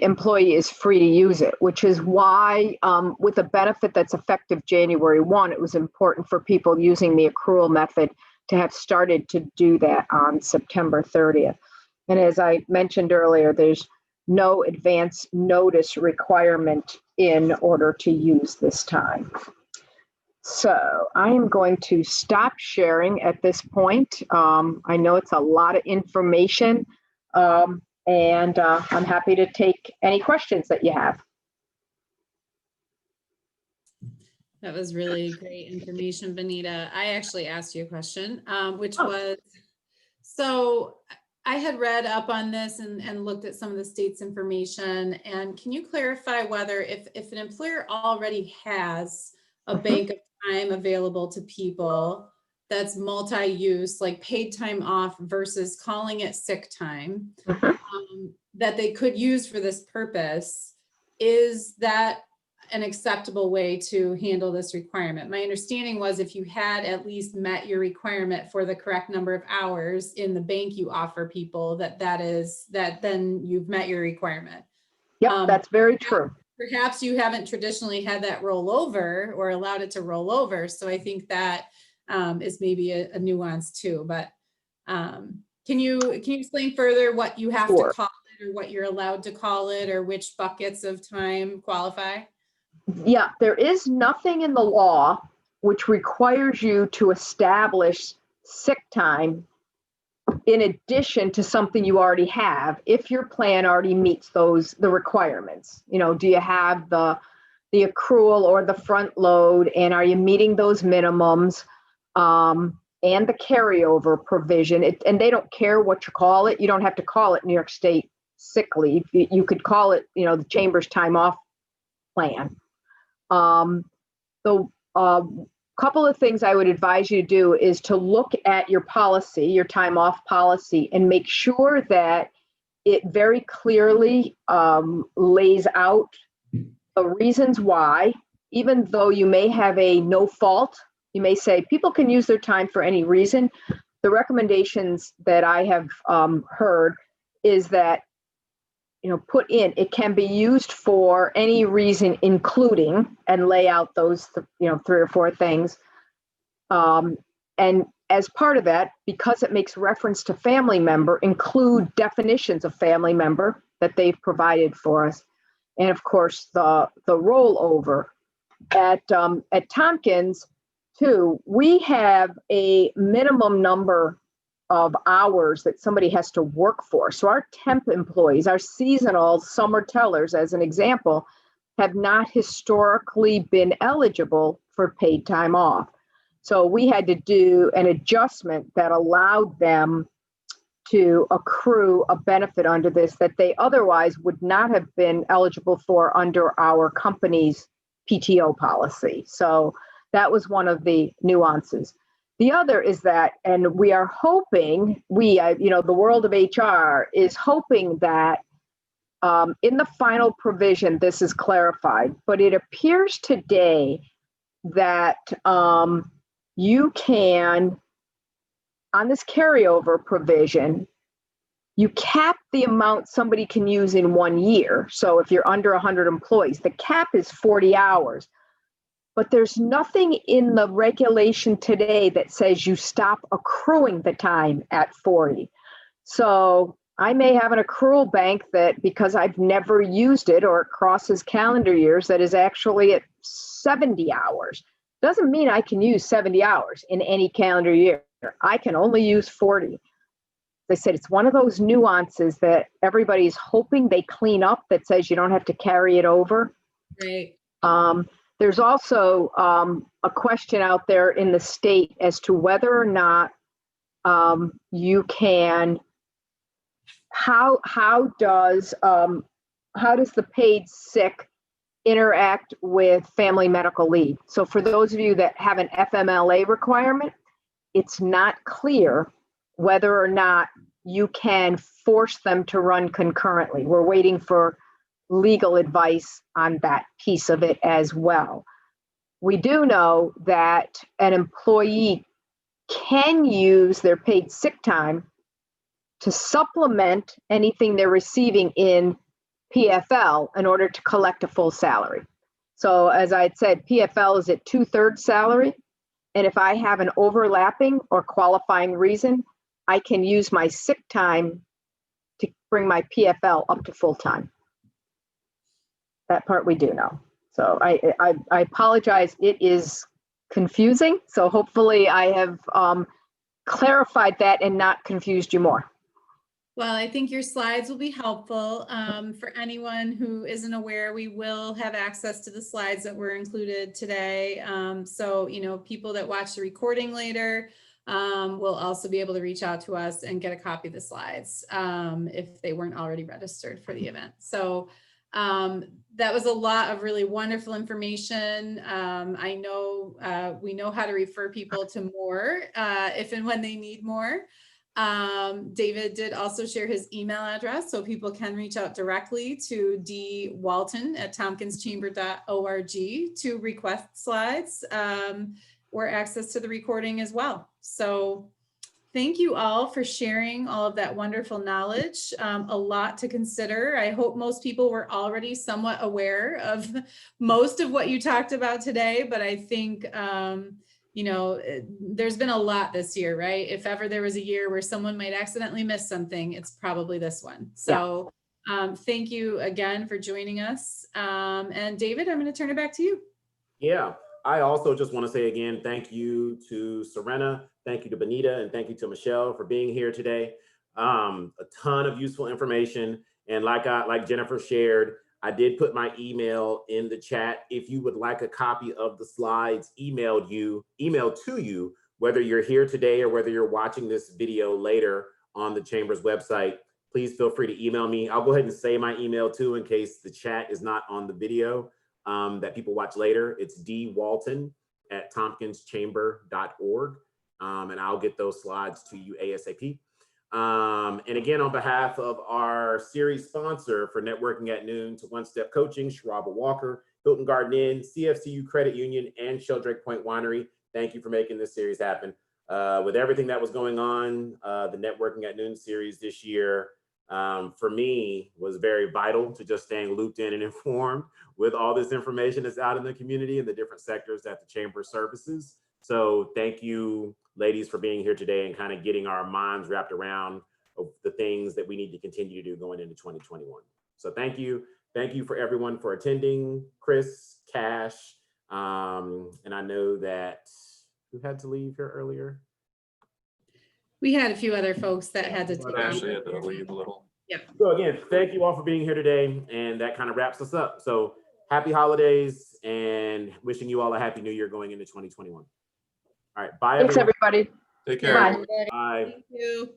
Speaker 9: employee is free to use it, which is why with a benefit that's effective January 1, it was important for people using the accrual method to have started to do that on September 30th. And as I mentioned earlier, there's no advance notice requirement in order to use this time. So I am going to stop sharing at this point. I know it's a lot of information, and I'm happy to take any questions that you have.
Speaker 2: That was really great information, Benita. I actually asked you a question, which was, so I had read up on this and looked at some of the state's information. And can you clarify whether if an employer already has a bank of time available to people that's multi-use, like paid time off versus calling it sick time, that they could use for this purpose, is that an acceptable way to handle this requirement. My understanding was if you had at least met your requirement for the correct number of hours in the bank you offer people, that then you've met your requirement.
Speaker 9: Yep, that's very true.
Speaker 2: Perhaps you haven't traditionally had that roll over or allowed it to roll over. So I think that is maybe a nuance too. But can you explain further what you have
Speaker 9: Sure.
Speaker 2: to call it, or what you're allowed to call it, or which buckets of time qualify?
Speaker 9: Yeah, there is nothing in the law which requires you to establish sick time in addition to something you already have, if your plan already meets the requirements. You know, do you have the accrual or the front load, and are you meeting those minimums? And the carryover provision, and they don't care what you call it. You don't have to call it New York State sick leave. You could call it, you know, the Chamber's time off plan. Couple of things I would advise you to do is to look at your policy, your time off policy, and make sure that it very clearly lays out the reasons why, even though you may have a no fault. You may say people can use their time for any reason. The recommendations that I have heard is that, you know, put in, it can be used for any reason, including, and lay out those, you know, 3 or 4 things. And as part of that, because it makes reference to family member, include definitions of family member that they've provided for us. And of course, the rollover at Tompkins, too, we have a minimum number of hours that somebody has to work for. So our temp employees, our seasonal summer tellers, as an example, have not historically been eligible for paid time off. So we had to do an adjustment that allowed them to accrue a benefit under this that they otherwise would not have been eligible for under our company's PTO policy. So that was one of the nuances. The other is that, and we are hoping, the world of HR is hoping that in the final provision, this is clarified, but it appears today that you can, on this carryover provision, you cap the amount somebody can use in 1 year. So if you're under 100 employees, the cap is 40 hours. But there's nothing in the regulation today that says you stop accruing the time at 40. So I may have an accrual bank that, because I've never used it or it crosses calendar years, that is actually at 70 hours. Doesn't mean I can use 70 hours in any calendar year. I can only use 40. They said it's one of those nuances that everybody's hoping they clean up that says you don't have to carry it over.
Speaker 2: Right.
Speaker 9: There's also a question out there in the state as to whether or not you can, how does the paid sick interact with family medical leave? So for those of you that have an FMLA requirement, it's not clear whether or not you can force them to run concurrently. We're waiting for legal advice on that piece of it as well. We do know that an employee can use their paid sick time to supplement anything they're receiving in PFL in order to collect a full salary. So as I had said, PFL is at 2/3 salary. And if I have an overlapping or qualifying reason, I can use my sick time to bring my PFL up to full time. That part we do know. So I apologize. It is confusing. So hopefully I have clarified that and not confused you more.
Speaker 2: Well, I think your slides will be helpful. For anyone who isn't aware, we will have access to the slides that were included today. So, people that watch the recording later will also be able to reach out to us and get a copy of the slides if they weren't already registered for the event. So that was a lot of really wonderful information. I know we know how to refer people to more if and when they need more. David did also share his email address, so people can reach out directly to dwalton@tompkinschamber.org to request slides or access to the recording as well. So thank you all for sharing all of that wonderful knowledge. A lot to consider. I hope most people were already somewhat aware of most of what you talked about today, but I think, you know, there's been a lot this year, right? If ever there was a year where someone might accidentally miss something, it's probably this one. So thank you again for joining us. And David, I'm going to turn it back to you.
Speaker 1: Yeah, I also just want to say again, thank you to Serenna, thank you to Benita, and thank you to Michelle for being here today. A ton of useful information. And like Jennifer shared, I did put my email in the chat. If you would like a copy of the slides emailed to you, whether you're here today or whether you're watching this video later on the Chamber's website, please feel free to email me. I'll go ahead and say my email too, in case the chat is not on the video that people watch later. It's dwalton@tompkinschamber.org. And I'll get those slides to you ASAP. And again, on behalf of our series sponsor for Networking at Noon to One Step Coaching, Sciarabba Walker, Hilton Garden Inn, CFCU Credit Union, and Sheldrake Point Winery, thank you for making this series happen. With everything that was going on, the Networking at Noon series this year, for me, was very vital to just staying looped in and informed with all this information that's out in the community and the different sectors that the Chamber services. So thank you, ladies, for being here today and kind of getting our minds wrapped around the things that we need to continue to do going into 2021. So thank you. Thank you for everyone for attending, Chris, Cash, and I know that who had to leave here earlier?
Speaker 2: We had a few other folks that had to take
Speaker 4: I actually had to leave a little.
Speaker 1: So again, thank you all for being here today, and that kind of wraps us up. So happy holidays and wishing you all a happy new year going into 2021. All right, bye
Speaker 9: Thanks,
Speaker 1: everyone.
Speaker 9: everybody.
Speaker 4: Take care.
Speaker 9: Bye.
Speaker 8: Everybody.
Speaker 1: Bye.
Speaker 2: Thank you.